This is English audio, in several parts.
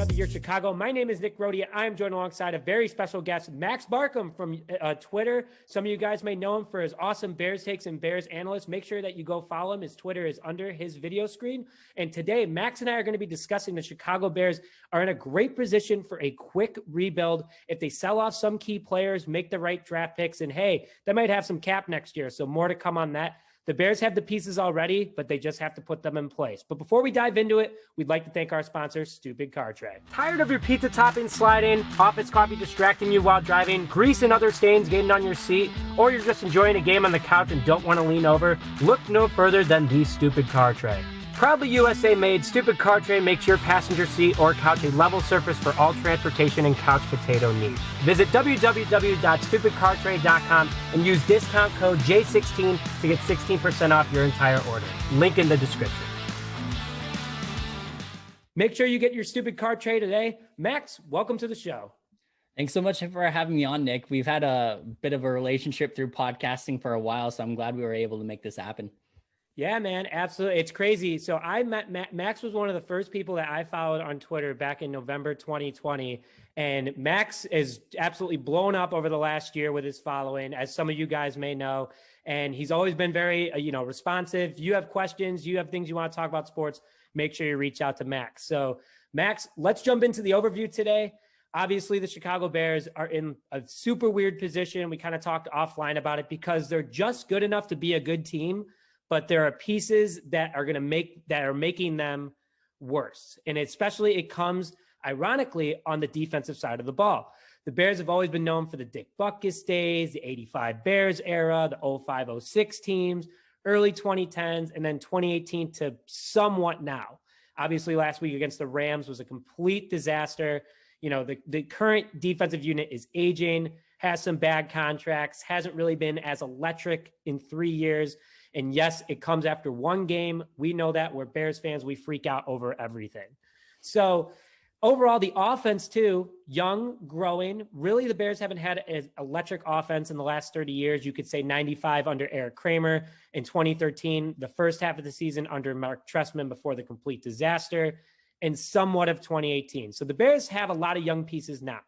of the year Chicago. My name is Nick Brody. I am joined alongside a very special guest, Max Markham from Twitter. Some of you guys may know him for his awesome Bears takes and Bears analyst. Make sure that you go follow him. His Twitter is under his video screen. And today, Max and I are going to be discussing the Chicago Bears are in a great position for a quick rebuild. If they sell off some key players, make the right draft picks, and hey, they might have some cap next year. So more to come on that. The Bears have the pieces already, but they just have to put them in place. But before we dive into it, we'd like to thank our sponsor, Stupid Car Tray. Tired of your pizza toppings sliding, office coffee distracting you while driving, grease and other stains getting on your seat, or you're just enjoying a game on the couch and don't want to lean over? Look no further than the Stupid Car Tray. Proudly USA made, Stupid Car Tray makes your passenger seat or couch a level surface for all transportation and couch potato needs. Visit www.stupidcartray.com and use discount code J16 to get 16% off your entire order. Link in the description. Make sure you get your Stupid Car Tray today. Max, welcome to the show. Thanks so much for having me on, Nick. We've had a bit of a relationship through podcasting for a while, so I'm glad we were able to make this happen. Yeah, man, absolutely. It's crazy. So I met Max was one of the first people that I followed on Twitter back in November 2020. And Max is absolutely blown up over the last year with his following, as some of you guys may know. And he's always been very, responsive. You have questions, you have things you want to talk about sports, make sure you reach out to Max. So Max, let's jump into the overview today. Obviously, the Chicago Bears are in a super weird position. We kind of talked offline about it because they're just good enough to be a good team, but there are pieces that are making them worse. And especially it comes, ironically, on the defensive side of the ball. The Bears have always been known for the Dick Butkus days, the 85 Bears era, the 05-06 teams, early 2010s, and then 2018 to somewhat now. Obviously, last week against the Rams was a complete disaster. You know, the current defensive unit is aging, has some bad contracts, hasn't really been as electric in 3 years. And yes, it comes after one game. We know that. We're Bears fans. We freak out over everything. So overall, the offense too, young, growing. Really, the Bears haven't had an electric offense in the last 30 years. You could say 95 under Eric Kramer. In 2013, the first half of the season under Mark Trestman before the complete disaster, and somewhat of 2018. So the Bears have a lot of young pieces now.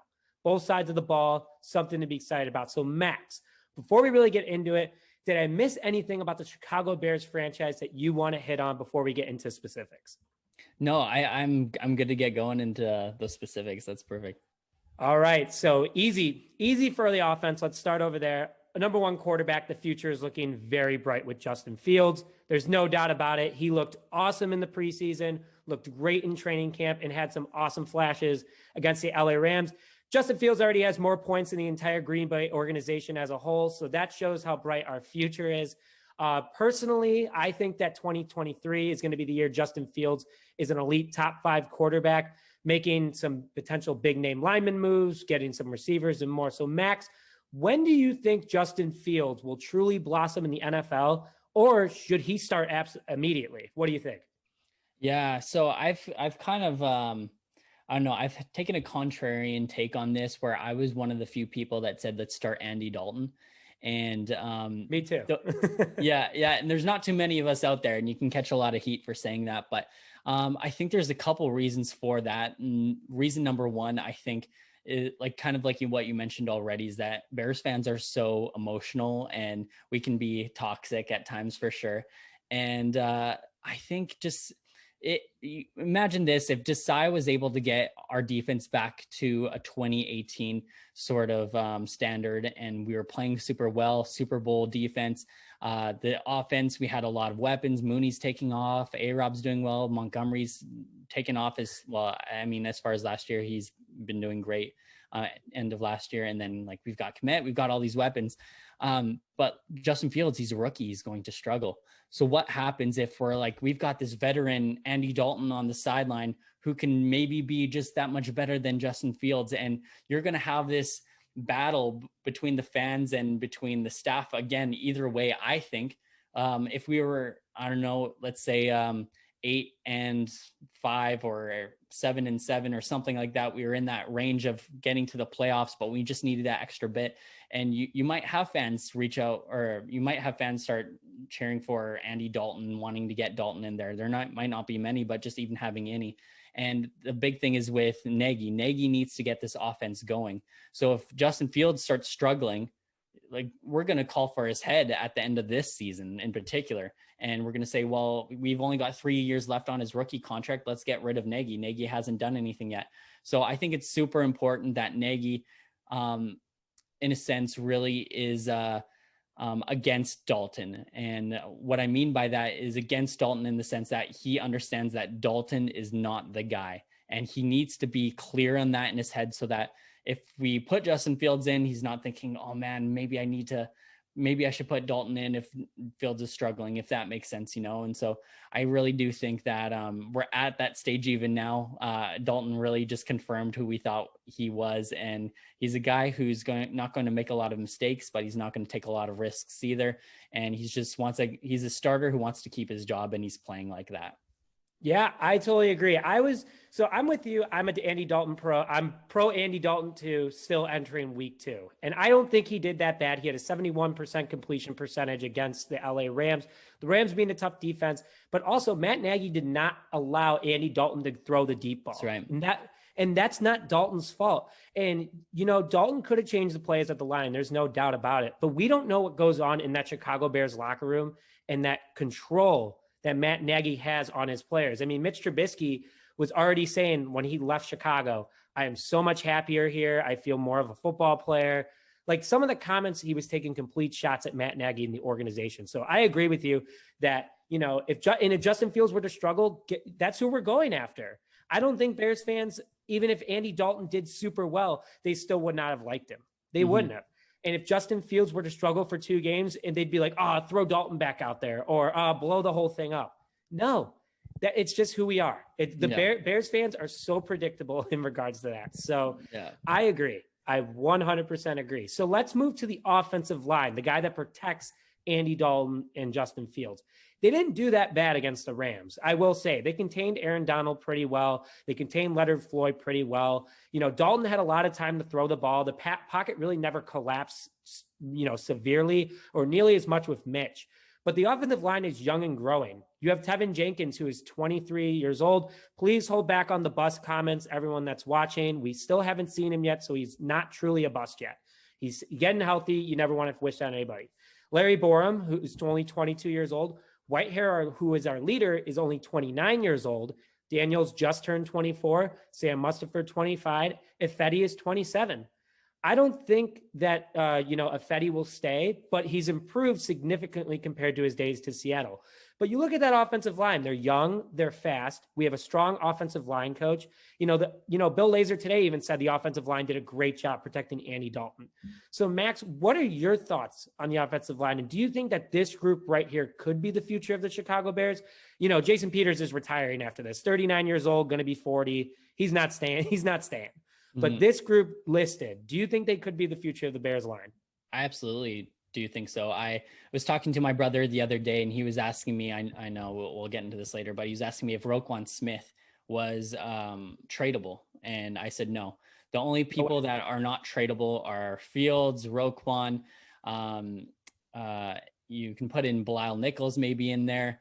Both sides of the ball, something to be excited about. So Max, before we really get into it, did I miss anything about the Chicago Bears franchise that you want to hit on before we get into specifics? No, I'm good to get going into the specifics. That's perfect. All right. So easy for the offense. Let's start over there. A number one quarterback. The future is looking very bright with Justin Fields. There's no doubt about it. He looked awesome in the preseason, looked great in training camp, and had some awesome flashes against the LA Rams. Justin Fields already has more points than the entire Green Bay organization as a whole, so that shows how bright our future is. Personally, I think that 2023 is going to be the year Justin Fields is an elite top 5 quarterback, making some potential big name lineman moves, getting some receivers and more. So Max, when do you think Justin Fields will truly blossom in the NFL, or should he start immediately? What do you think? Yeah, so I've kind of I don't know. I've taken a contrarian take on this, where I was one of the few people that said, let's start Andy Dalton. And me too. Yeah. And there's not too many of us out there, and you can catch a lot of heat for saying that. But I think there's a couple reasons for that. And reason number one, I think, is kind of like what you mentioned already, is that Bears fans are so emotional and we can be toxic at times for sure. And I think imagine this: if Desai was able to get our defense back to a 2018 sort of standard, and we were playing super well, Super Bowl defense, the offense, we had a lot of weapons. Mooney's taking off, A-Rob's doing well, Montgomery's taken off as well. I mean, as far as last year, he's been doing great end of last year. And then we've got Kmet, we've got all these weapons. But Justin Fields, he's a rookie, he's going to struggle. So what happens if we've got this veteran Andy Dalton on the sideline who can maybe be just that much better than Justin Fields? And you're going to have this battle between the fans and between the staff. Again, either way, I think if we were, I don't know, let's say 8-5 or 7-7 or something like that. We were in that range of getting to the playoffs, but we just needed that extra bit. And you might have fans reach out, or you might have fans start cheering for Andy Dalton, wanting to get Dalton in there. Might not be many, but just even having any. And the big thing is with Nagy. Nagy needs to get this offense going. So if Justin Fields starts struggling, like, we're going to call for his head at the end of this season in particular. And we're going to say, well, we've only got 3 years left on his rookie contract. Let's get rid of Nagy. Nagy hasn't done anything yet. So I think it's super important that Nagy, in a sense, really is against Dalton. And what I mean by that is against Dalton in the sense that he understands that Dalton is not the guy. And he needs to be clear on that in his head, so that if we put Justin Fields in, he's not thinking, oh man, maybe I should put Dalton in if Fields is struggling, if that makes sense, And so I really do think that we're at that stage even now. Dalton really just confirmed who we thought he was. And he's a guy who's not going to make a lot of mistakes, but he's not going to take a lot of risks either. And he's a starter who wants to keep his job, and he's playing like that. Yeah, I totally agree. I'm with you. I'm an Andy Dalton pro. I'm pro Andy Dalton too, still entering week 2. And I don't think he did that bad. He had a 71% completion percentage against the LA Rams. The Rams being a tough defense, but also Matt Nagy did not allow Andy Dalton to throw the deep ball. That's right. And that's not Dalton's fault. And, Dalton could have changed the plays at the line. There's no doubt about it. But we don't know what goes on in that Chicago Bears locker room and that control that Matt Nagy has on his players. I mean, Mitch Trubisky was already saying when he left Chicago, I am so much happier here. I feel more of a football player. Like, some of the comments, he was taking complete shots at Matt Nagy and the organization. So I agree with you that, if Justin Fields were to struggle, that's who we're going after. I don't think Bears fans, even if Andy Dalton did super well, they still would not have liked him. They wouldn't have. And if Justin Fields were to struggle for 2 games, and they'd be like, throw Dalton back out there, or blow the whole thing up. No, it's just who we are. Bears fans are so predictable in regards to that. So yeah. I agree. I 100% agree. So let's move to the offensive line, the guy that protects Andy Dalton and Justin Fields. They didn't do that bad against the Rams. I will say they contained Aaron Donald pretty well. They contained Leonard Floyd pretty well. Dalton had a lot of time to throw the ball. The pocket really never collapsed, severely or nearly as much with Mitch. But the offensive line is young and growing. You have Tevin Jenkins, who is 23 years old. Please hold back on the bust comments, everyone that's watching. We still haven't seen him yet, so he's not truly a bust yet. He's getting healthy. You never want to wish that on anybody. Larry Borum, who is only 22 years old. Whitehair, who is our leader, is only 29 years old. Daniels just turned 24. Sam Mustipher, 25. Ifedi is 27. I don't think that, Ifedi will stay, but he's improved significantly compared to his days to Seattle. But you look at that offensive line, they're young, they're fast. We have a strong offensive line coach. Bill Lazor today even said the offensive line did a great job protecting Andy Dalton. So Max, what are your thoughts on the offensive line? And do you think that this group right here could be the future of the Chicago Bears? Jason Peters is retiring after this, 39 years old, going to be 40. He's not staying. But this group listed, do you think they could be the future of the Bears line? I absolutely do think so. I was talking to my brother the other day, and he was asking me, I know we'll get into this later, but he was asking me if Roquan Smith was tradable. And I said, no. The only people that are not tradable are Fields, Roquan. You can put in Bilal Nichols maybe in there.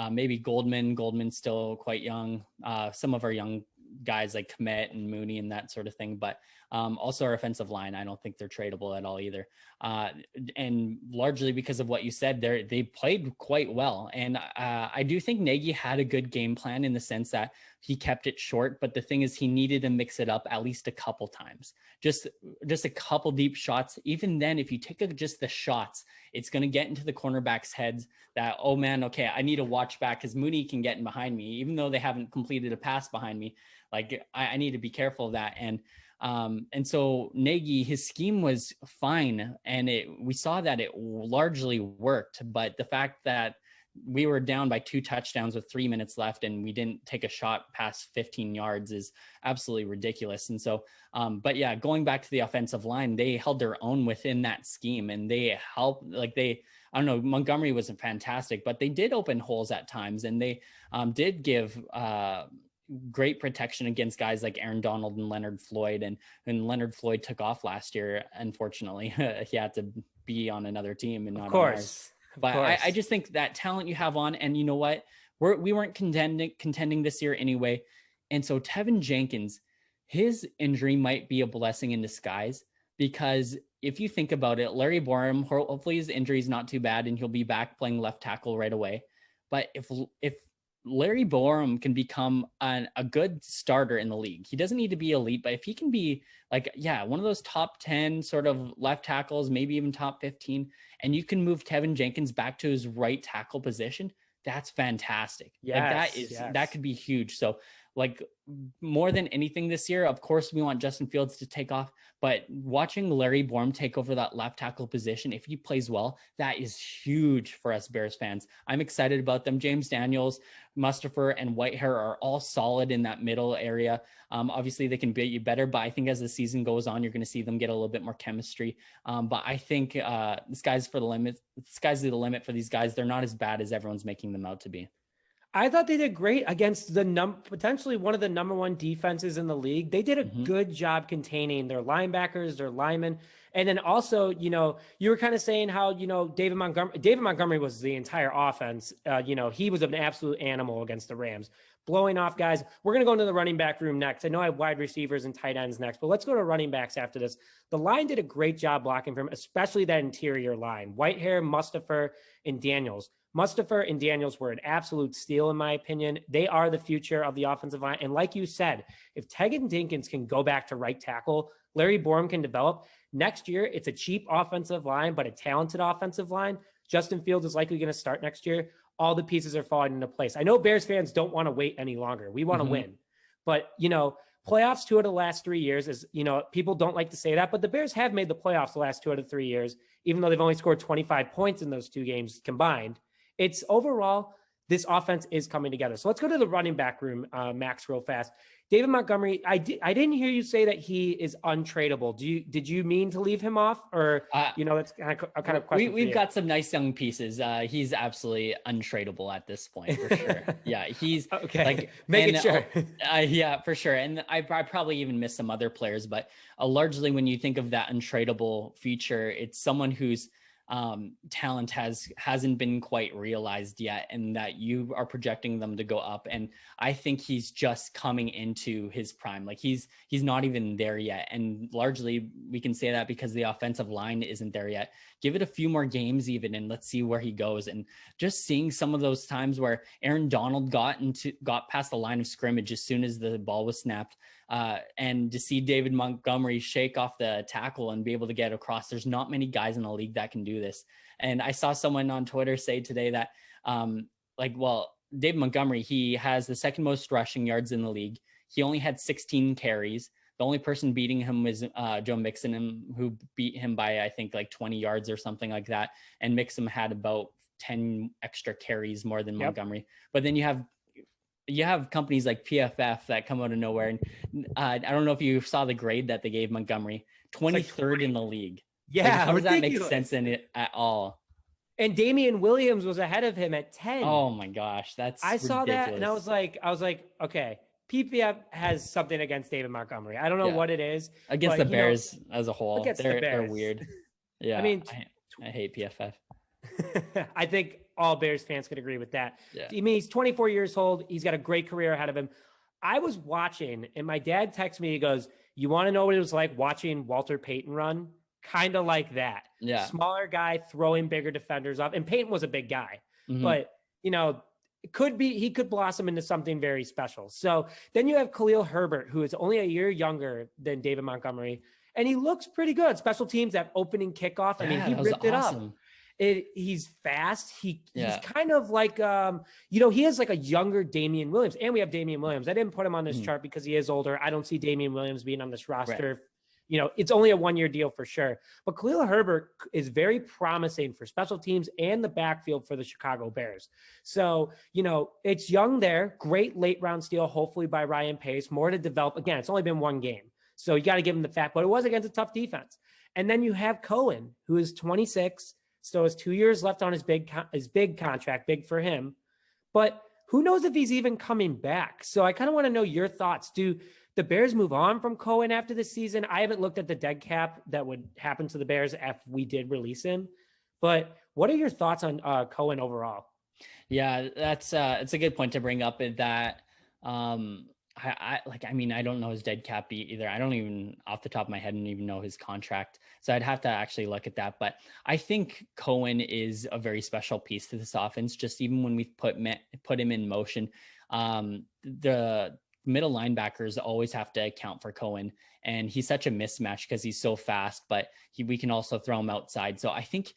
Maybe Goldman. Goldman's still quite young. Some of our young guys like Kmet and Mooney and that sort of thing. But also our offensive line, I don't think they're tradable at all either. And largely because of what you said, they played quite well. And I do think Nagy had a good game plan in the sense that he kept it short. But the thing is, he needed to mix it up at least a couple times, just a couple deep shots. Even then, if you take just the shots, it's going to get into the cornerbacks' heads that, oh man, okay, I need to watch back because Mooney can get in behind me, even though they haven't completed a pass behind me. Like I need to be careful of that. And so Nagy, his scheme was fine. And we saw that it largely worked, but the fact that we were down by 2 touchdowns with 3 minutes left and we didn't take a shot past 15 yards is absolutely ridiculous. And so, but yeah, going back to the offensive line, they held their own within that scheme and they helped, like I don't know, Montgomery wasn't fantastic, but they did open holes at times and they did give great protection against guys like Aaron Donald and Leonard Floyd. And Leonard Floyd took off last year, unfortunately. He had to be on another team and not on ours. But I just think that talent you have on, and you know what? We weren't contending this year anyway. And so Tevin Jenkins, his injury might be a blessing in disguise, because if you think about it, Larry Borum, hopefully his injury is not too bad and he'll be back playing left tackle right away. But if Larry Borum can become a good starter in the league, he doesn't need to be elite, but if he can be one of those top 10 sort of left tackles, maybe even top 15, and you can move Tevin Jenkins back to his right tackle position, that's fantastic. That could be huge. So more than anything this year, of course, we want Justin Fields to take off, but watching Larry Borum take over that left tackle position, if he plays well, that is huge for us Bears fans. I'm excited about them. James Daniels, Mustafa, and Whitehair are all solid in that middle area. Obviously, they can beat you better, but I think as the season goes on, you're going to see them get a little bit more chemistry. But I think the sky's the limit for these guys. They're not as bad as everyone's making them out to be. I thought they did great against potentially one of the number one defenses in the league. They did a good job containing their linebackers, their linemen. And then also, you were kind of saying how, David Montgomery was the entire offense. He was an absolute animal against the Rams, blowing off guys. We're going to go into the running back room next. I know I have wide receivers and tight ends next, but let's go to running backs after this. The line did a great job blocking for him, especially that interior line. Whitehair, Mustafa, and Daniels. Mustafa and Daniels were an absolute steal, in my opinion. They are the future of the offensive line. And like you said, if Tevin Jenkins can go back to right tackle, Larry Borum can develop. Next year, it's a cheap offensive line, but a talented offensive line. Justin Fields is likely going to start next year. All the pieces are falling into place. I know Bears fans don't want to wait any longer. We want to win. But, playoffs 2 out of the last 3 years is, people don't like to say that, but the Bears have made the playoffs the last 2 out of 3 years, even though they've only scored 25 points in those 2 games combined. It's overall, this offense is coming together. So let's go to the running back room, Max, real fast. David Montgomery, I didn't hear you say that he is untradeable. Did you mean to leave him off, or that's kind of question. We've got some nice young pieces. He's absolutely untradeable at this point for sure. Yeah, he's okay. Making sure. Yeah, for sure. And I probably even missed some other players, but largely when you think of that untradeable feature, it's someone who's talent hasn't been quite realized yet, and that you are projecting them to go up. And I think he's just coming into his prime. He's not even there yet. And largely we can say that because the offensive line isn't there yet. Give it a few more games even, and let's see where he goes. And just seeing some of those times where Aaron Donald got past the line of scrimmage as soon as the ball was snapped, and to see David Montgomery shake off the tackle and be able to get across. There's not many guys in the league that can do this. And I saw someone on Twitter say today that, David Montgomery, he has the second most rushing yards in the league. He only had 16 carries. The only person beating him was Joe Mixon, who beat him by, I think, 20 yards or something like that. And Mixon had about 10 extra carries more than Montgomery. But then you have companies like PFF that come out of nowhere. And I don't know if you saw the grade that they gave Montgomery, 23rd in the league. Yeah. How does that make sense in it at all? And Damian Williams was ahead of him at 10. Oh my gosh. I saw that and I was like, okay, PPF has something against David Montgomery. I don't know what it is. Against the Bears as a whole. They're weird. Yeah. I mean, I hate PFF. I think all Bears fans could agree with that. Yeah. I mean, he's 24 years old. He's got a great career ahead of him. I was watching, and my dad texted me. He goes, "You want to know what it was like watching Walter Payton run? Kind of like that. Yeah. Smaller guy throwing bigger defenders off. And Payton was a big guy, but he could blossom into something very special. So then you have Khalil Herbert, who is only a year younger than David Montgomery, and he looks pretty good. Special teams, that opening kickoff. I mean, he ripped it up. He's fast. He's kind of like, he is like a younger Damian Williams. And we have Damian Williams. I didn't put him on this chart because he is older. I don't see Damian Williams being on this roster it's only a 1-year deal for sure. But Khalil Herbert is very promising for special teams and the backfield for the Chicago Bears. So, it's young there. Great late round steal, hopefully by Ryan Pace. More to develop. Again, it's only been 1 game. So you got to give him the fact, but it was against a tough defense. And then you have Cohen, who is 26, still has 2 years left on his big contract, big for him. But who knows if he's even coming back? So I kind of want to know your thoughts. Do the Bears move on from Cohen after this season? I haven't looked at the dead cap that would happen to the Bears if we did release him. But what are your thoughts on Cohen overall? Yeah, it's a good point to bring up that I don't know his dead cap either. I don't even off the top of my head and even know his contract. So I'd have to actually look at that. But I think Cohen is a very special piece to this offense. Just even when we put him in motion, the middle linebackers always have to account for Cohen, and he's such a mismatch because he's so fast, but we can also throw him outside. So I think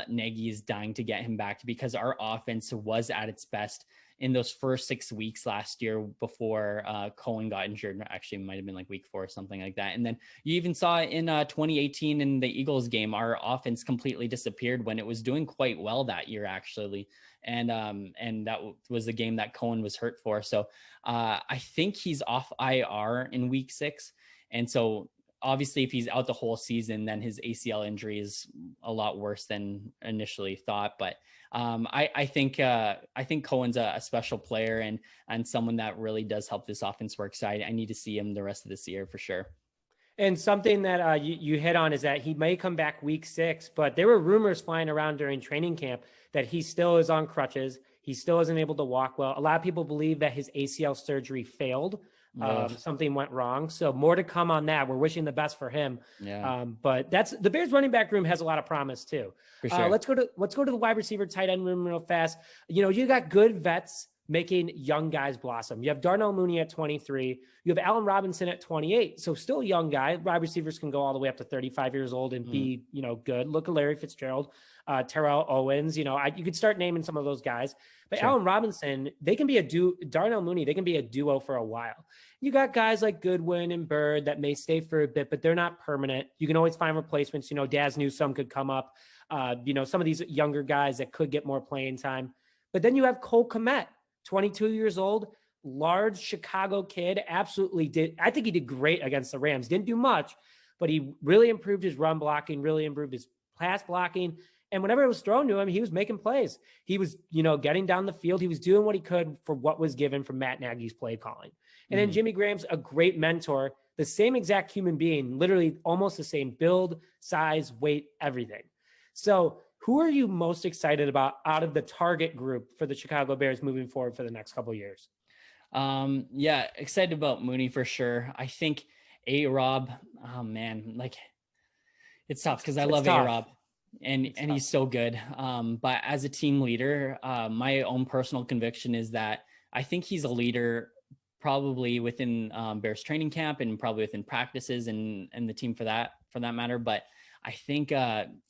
Nagy is dying to get him back because our offense was at its best in those first 6 weeks last year before Cohen got injured. Actually, it might have been like week 4 or something like that. And then you even saw in 2018 in the Eagles game, our offense completely disappeared when it was doing quite well that year, actually. And that was the game that Cohen was hurt for. So I think he's off IR in week 6. And so obviously, if he's out the whole season, then his ACL injury is a lot worse than initially thought. But I think Cohen's a special player and someone that really does help this offense work. So I need to see him the rest of this year for sure. And something that you hit on is that he may come back week 6, but there were rumors flying around during training camp that he still is on crutches. He still isn't able to walk well. A lot of people believe that his ACL surgery failed. Something went wrong. So more to come on that. We're wishing the best for him. Yeah. But that's the Bears running back room has a lot of promise too. For sure. Let's go to the wide receiver tight end room real fast. You got good vets making young guys blossom. You have Darnell Mooney at 23. You have Allen Robinson at 28. So still a young guy. Wide receivers can go all the way up to 35 years old and be, good. Look at Larry Fitzgerald, Terrell Owens. You could start naming some of those guys. But sure. Allen Robinson, they can be Darnell Mooney, they can be a duo for a while. You got guys like Goodwin and Bird that may stay for a bit, but they're not permanent. You can always find replacements. Daz Newsome could come up. Some of these younger guys that could get more playing time. But then you have Cole Kmet, 22 years old, large Chicago kid, absolutely did. I think he did great against the Rams. Didn't do much, but he really improved his run blocking, really improved his pass blocking. And whenever it was thrown to him, he was making plays. He was, getting down the field. He was doing what he could for what was given from Matt Nagy's play calling. And then Jimmy Graham's a great mentor, the same exact human being, literally almost the same build, size, weight, everything. So who are you most excited about out of the target group for the Chicago Bears moving forward for the next couple of years? Yeah, excited about Mooney for sure. I think A-Rob, oh man, it's tough because I love A-Rob. And he's so good. But as a team leader, my own personal conviction is that I think he's a leader probably within Bears training camp and probably within practices and the team for that matter. But I think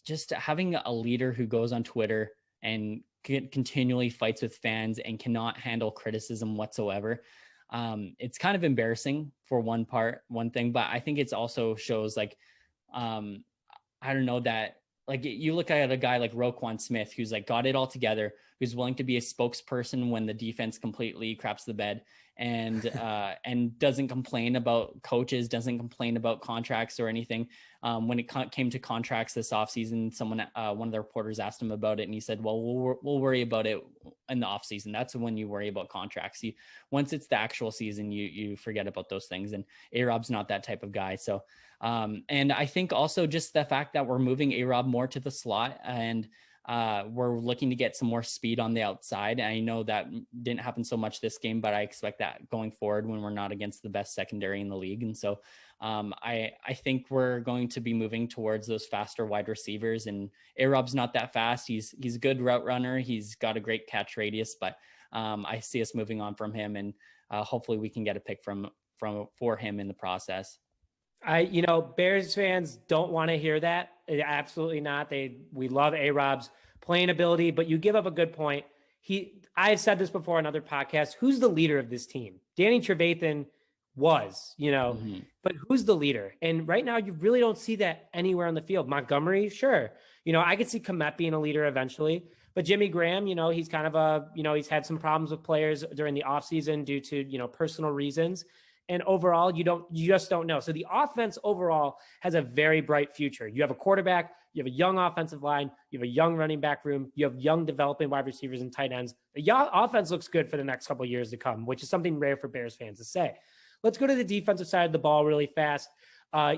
just having a leader who goes on Twitter and continually fights with fans and cannot handle criticism whatsoever. It's kind of embarrassing for one thing, but I think it's also shows I don't know that, you look at a guy like Roquan Smith, who's got it all together, who's willing to be a spokesperson when the defense completely craps the bed and doesn't complain about coaches, doesn't complain about contracts or anything. When it came to contracts this offseason, one of the reporters asked him about it, and he said, well, we'll worry about it in the offseason. That's when you worry about contracts. Once it's the actual season, you forget about those things. And A-Rob's not that type of guy. So, and I think also just the fact that we're moving A-Rob more to the slot and we're looking to get some more speed on the outside. I know that didn't happen so much this game, but I expect that going forward when we're not against the best secondary in the league. And so I think we're going to be moving towards those faster wide receivers, and A-Rob's not that fast. He's a good route runner. He's got a great catch radius, but I see us moving on from him, and hopefully we can get a pick for him in the process. Bears fans don't want to hear that. Absolutely not. We love A-Rob's playing ability, but you give up a good point. I've said this before on other podcasts. Who's the leader of this team? Danny Trevathan was, Mm-hmm. but who's the leader? And right now, you really don't see that anywhere on the field. Montgomery, sure. I could see Kmet being a leader eventually, but Jimmy Graham, he's kind of he's had some problems with players during the offseason due to, personal reasons. And overall, you just don't know. So the offense overall has a very bright future. You have a quarterback, you have a young offensive line, you have a young running back room, you have young developing wide receivers and tight ends. The young offense looks good for the next couple of years to come, which is something rare for Bears fans to say. Let's go to the defensive side of the ball really fast.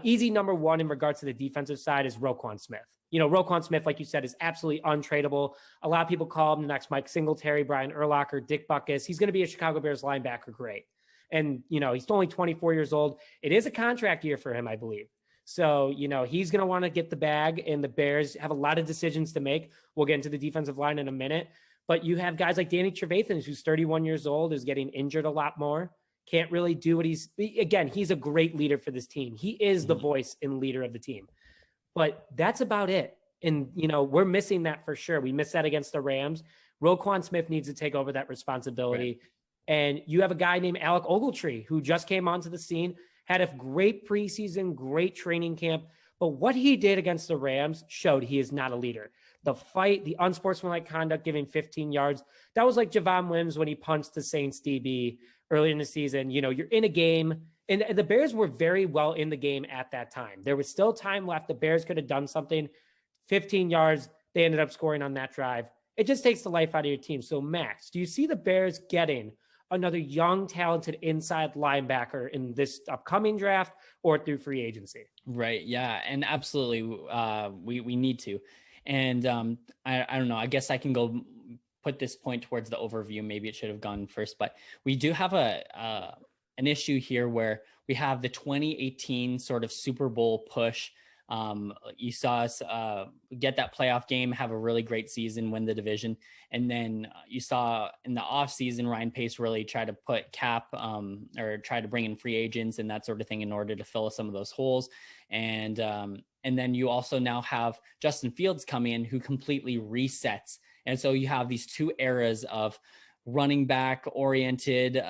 Easy number one in regards to the defensive side is Roquan Smith. Roquan Smith, like you said, is absolutely untradeable. A lot of people call him the next Mike Singletary, Brian Urlacher, Dick Butkus. He's going to be a Chicago Bears linebacker. Great. And, he's only 24 years old. It is a contract year for him, I believe. So, he's going to want to get the bag, and the Bears have a lot of decisions to make. We'll get into the defensive line in a minute. But you have guys like Danny Trevathan, who's 31 years old, is getting injured a lot more. Can't really do what he's a great leader for this team. He is the voice and leader of the team. But that's about it. And, we're missing that for sure. We missed that against the Rams. Roquan Smith needs to take over that responsibility. Right. And you have a guy named Alec Ogletree who just came onto the scene, had a great preseason, great training camp. But what he did against the Rams showed he is not a leader. The fight, the unsportsmanlike conduct, giving 15 yards, that was like Javon Wims when he punched the Saints DB earlier in the season. You're in a game, and the Bears were very well in the game at that time. There was still time left. The Bears could have done something. 15 yards, they ended up scoring on that drive. It just takes the life out of your team. So, Max, do you see the Bears getting another young, talented inside linebacker in this upcoming draft or through free agency? Right. Yeah. And absolutely. We need to. And I don't know, I guess I can go put this point towards the overview. Maybe it should have gone first, but we do have an issue here where we have the 2018 sort of Super Bowl push. You saw us get that playoff game, have a really great season, win the division. And then you saw in the offseason, Ryan Pace really try to put cap or try to bring in free agents and that sort of thing in order to fill some of those holes. And then you also now have Justin Fields come in who completely resets. And so you have these two eras of running back oriented,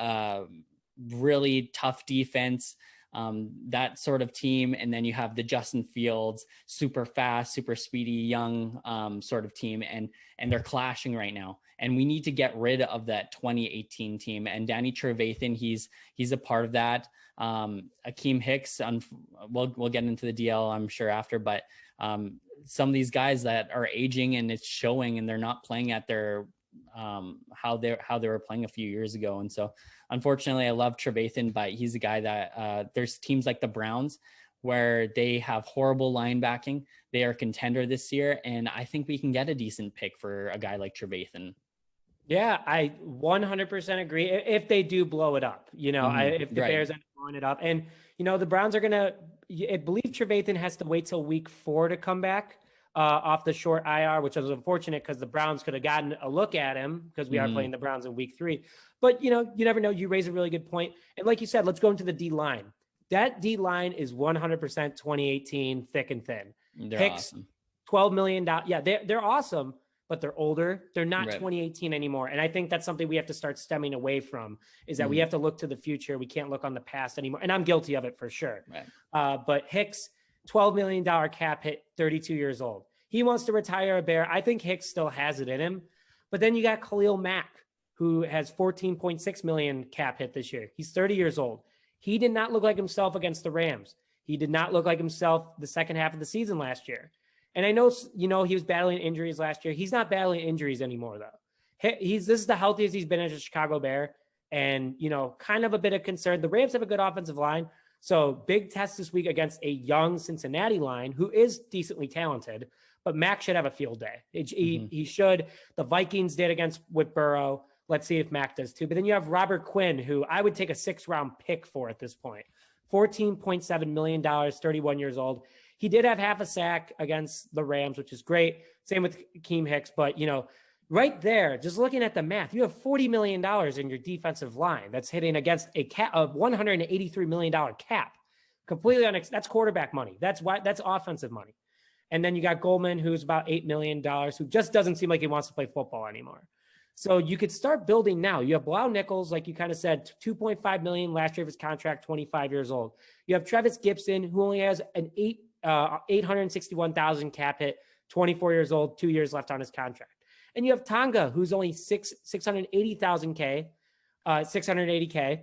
really tough defense, that sort of team. And then you have the Justin Fields, super fast, super speedy, young sort of team. And they're clashing right now. And we need to get rid of that 2018 team. And Danny Trevathan, he's a part of that. Akiem Hicks, we'll get into the DL, I'm sure, after, but some of these guys that are aging and it's showing, and they're not playing at their how they were playing a few years ago. And so unfortunately, I love Trevathan, but he's a guy that there's teams like the Browns where they have horrible linebacking. They are a contender this year, and I think we can get a decent pick for a guy like Trevathan. Yeah, I 100% agree. If they do blow it up, if the Bears end up blowing it up, and the Browns are gonna, I believe Trevathan has to wait till week 4 to come back off the short IR, which was unfortunate because the Browns could have gotten a look at him because we are playing the Browns in week 3. But you never know. You raise a really good point, and like you said, let's go into the D line. That D line is 100% 2018 thick and thin. They're Hicks, awesome. $12 million. Yeah, they're awesome. But they're older. They're not Right. 2018 anymore. And I think that's something we have to start stemming away from, is that we have to look to the future. We can't look on the past anymore. And I'm guilty of it for sure. Right. But Hicks, $12 million cap hit, 32 years old. He wants to retire a Bear. I think Hicks still has it in him. But then you got Khalil Mack, who has 14.6 million cap hit this year. He's 30 years old. He did not look like himself against the Rams. He did not look like himself the second half of the season last year. And I know, he was battling injuries last year. He's not battling injuries anymore, though. This is the healthiest he's been as a Chicago Bear. And, kind of a bit of concern. The Rams have a good offensive line. So big test this week against a young Cincinnati line who is decently talented. But Mac should have a field day. He should. The Vikings did with Burrow. Let's see if Mac does too. But then you have Robert Quinn, who I would take a 6th-round pick for at this point. $14.7 million, 31 years old. He did have half a sack against the Rams, which is great. Same with Akiem Hicks. But, right there, just looking at the math, you have $40 million in your defensive line that's hitting against a $183 million cap. Completely that's quarterback money. That's offensive money. And then you got Goldman, who's about $8 million, who just doesn't seem like he wants to play football anymore. So you could start building now. You have Blau Nichols, like you kind of said, 2.5 million last year of his contract, 25 years old. You have Travis Gibson, who only has an 861,000 cap hit, 24 years old, 2 years left on his contract. And you have Tonga, who's only 680,000 K, 680K,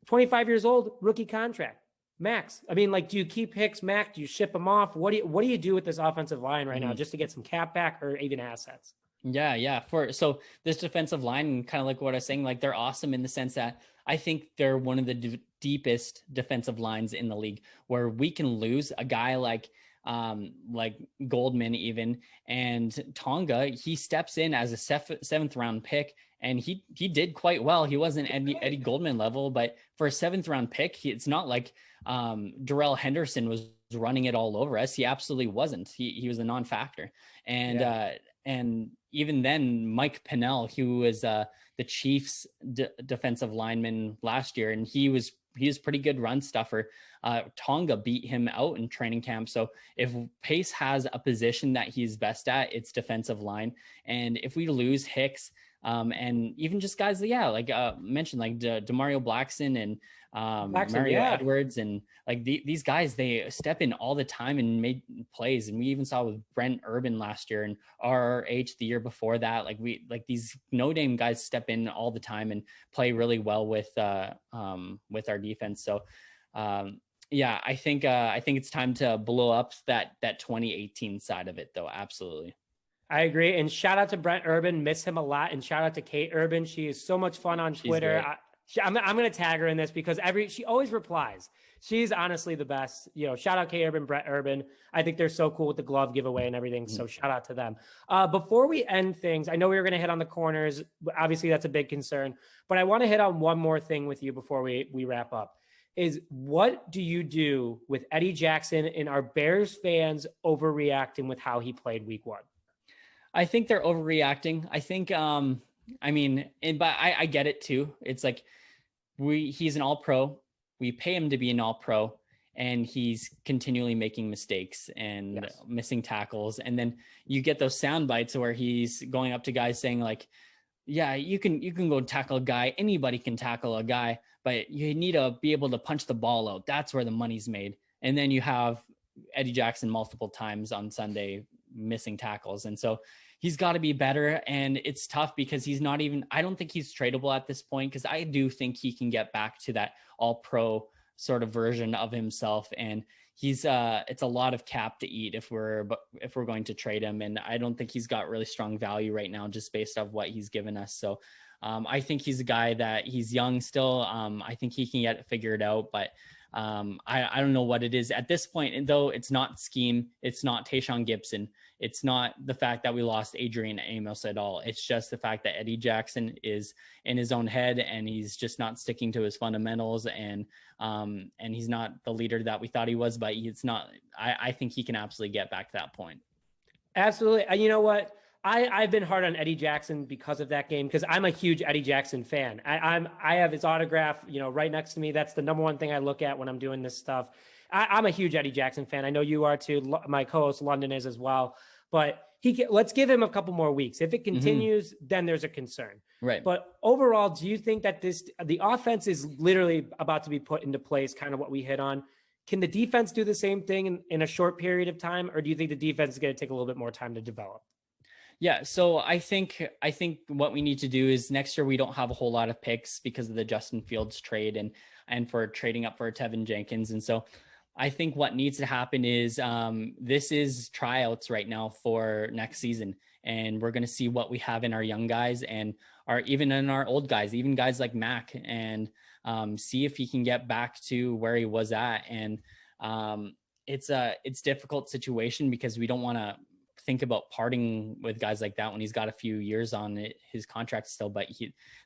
25 years old, rookie contract. Max. I mean, like, do you keep Hicks, Mack? Do you ship them off? What do you do with this offensive line right now, just to get some cap back or even assets? Yeah. So this defensive line, kind of like what I was saying, like they're awesome in the sense that I think they're one of the deepest defensive lines in the league, where we can lose a guy like Goldman even, and Tonga, he steps in as a seventh round pick, and he did quite well. He wasn't Eddie Goldman level, but for a seventh round pick, it's not like Darrell Henderson was running it all over us. He absolutely wasn't. He was a non-factor. And even then, Mike Pennell, who was the Chiefs defensive lineman last year, and he was pretty good run stuffer. Tonga beat him out in training camp. So if Pace has a position that he's best at, it's defensive line. And if we lose Hicks, and even just guys, mentioned like Demario Blackson and Mario Edwards, and like these guys, they step in all the time and made plays. And we even saw with Brent Urban last year and RRH the year before that. Like these no-name guys step in all the time and play really well with our defense. So I think it's time to blow up that 2018 side of it, though. Absolutely. I agree. And shout out to Brent Urban. Miss him a lot. And shout out to Kate Urban. She is so much fun on Twitter. I'm going to tag her in this because she always replies. She's honestly the best. Shout out Kate Urban, Brent Urban. I think they're so cool with the glove giveaway and everything. So shout out to them. Before we end things, I know we were going to hit on the corners. Obviously, that's a big concern. But I want to hit on one more thing with you before we wrap up. Is what do you do with Eddie Jackson and our Bears fans overreacting with how he played week 1? I think they're overreacting. I think, but I get it too. It's like he's an all-pro. We pay him to be an all-pro, and he's continually making mistakes and missing tackles. And then you get those sound bites where he's going up to guys saying like, yeah, you can go tackle a guy. Anybody can tackle a guy, but you need to be able to punch the ball out. That's where the money's made. And then you have Eddie Jackson multiple times on Sunday missing tackles. And so he's got to be better. And it's tough because I don't think he's tradable at this point, because I do think he can get back to that all pro sort of version of himself. And it's a lot of cap to eat if we're going to trade him. And I don't think he's got really strong value right now, just based off what he's given us. So I think he's a guy that he's young still. I think he can get it figured out, but I don't know what it is at this point. And though it's not scheme, it's not Tayshaun Gibson, it's not the fact that we lost Adrian Amos at all. It's just the fact that Eddie Jackson is in his own head, and he's just not sticking to his fundamentals, and he's not the leader that we thought he was. But it's not. I think he can absolutely get back to that point. Absolutely. You know what? I've been hard on Eddie Jackson because of that game, because I'm a huge Eddie Jackson fan. I have his autograph, right next to me. That's the number one thing I look at when I'm doing this stuff. I'm a huge Eddie Jackson fan. I know you are too. My co-host London is as well. But let's give him a couple more weeks. If it continues, then there's a concern. Right. But overall, do you think that the offense is literally about to be put into place, kind of what we hit on? Can the defense do the same thing in a short period of time, or do you think the defense is going to take a little bit more time to develop? Yeah, so I think what we need to do is next year we don't have a whole lot of picks because of the Justin Fields trade and for trading up for Tevin Jenkins. And so I think what needs to happen is this is tryouts right now for next season. And we're going to see what we have in our young guys and even in our old guys, even guys like Mack, and see if he can get back to where he was at. And it's a difficult situation because we don't want to think about parting with guys like that when he's got a few years on his contract still. But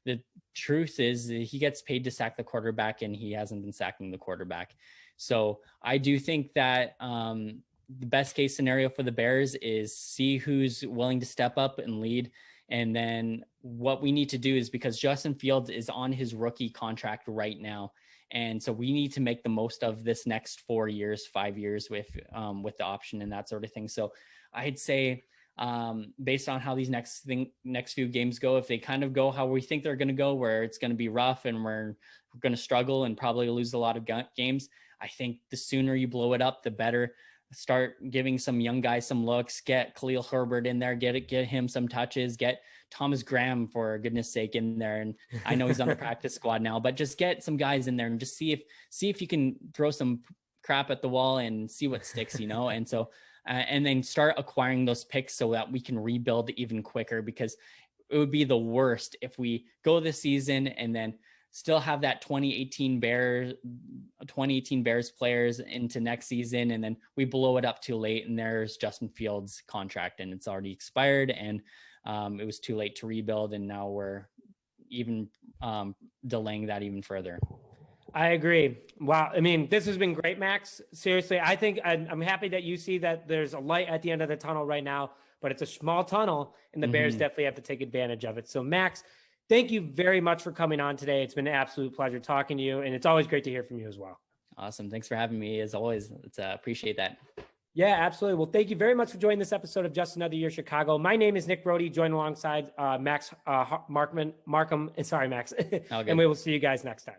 the truth is he gets paid to sack the quarterback, and he hasn't been sacking the quarterback. So I do think that the best case scenario for the Bears is see who's willing to step up and lead. And then what we need to do is, because Justin Fields is on his rookie contract right now, and so we need to make the most of this next 4 years, 5 years with the option and that sort of thing. So I'd say based on how these next few games go. If they kind of go how we think they're going to go, where it's going to be rough and we're going to struggle and probably lose a lot of games, I think the sooner you blow it up, the better. Start giving some young guys some looks, get Khalil Herbert in there, get him some touches, get Thomas Graham, for goodness sake, in there. And I know he's on the practice squad now, but just get some guys in there and just see if you can throw some crap at the wall and see what sticks, and so and then start acquiring those picks so that we can rebuild even quicker, because it would be the worst if we go this season and then still have that 2018 Bears players into next season, and then we blow it up too late and there's Justin Fields' contract and it's already expired, and it was too late to rebuild, and now we're even delaying that even further. I agree. Wow. I mean, this has been great, Max. Seriously, I think I'm happy that you see that there's a light at the end of the tunnel right now, but it's a small tunnel and the Bears definitely have to take advantage of it. So Max, thank you very much for coming on today. It's been an absolute pleasure talking to you, and it's always great to hear from you as well. Awesome. Thanks for having me as always. It's appreciate that. Yeah, absolutely. Well, thank you very much for joining this episode of Just Another Year Chicago. My name is Nick Brody, joined alongside Max Markham. Sorry, Max. And we will see you guys next time.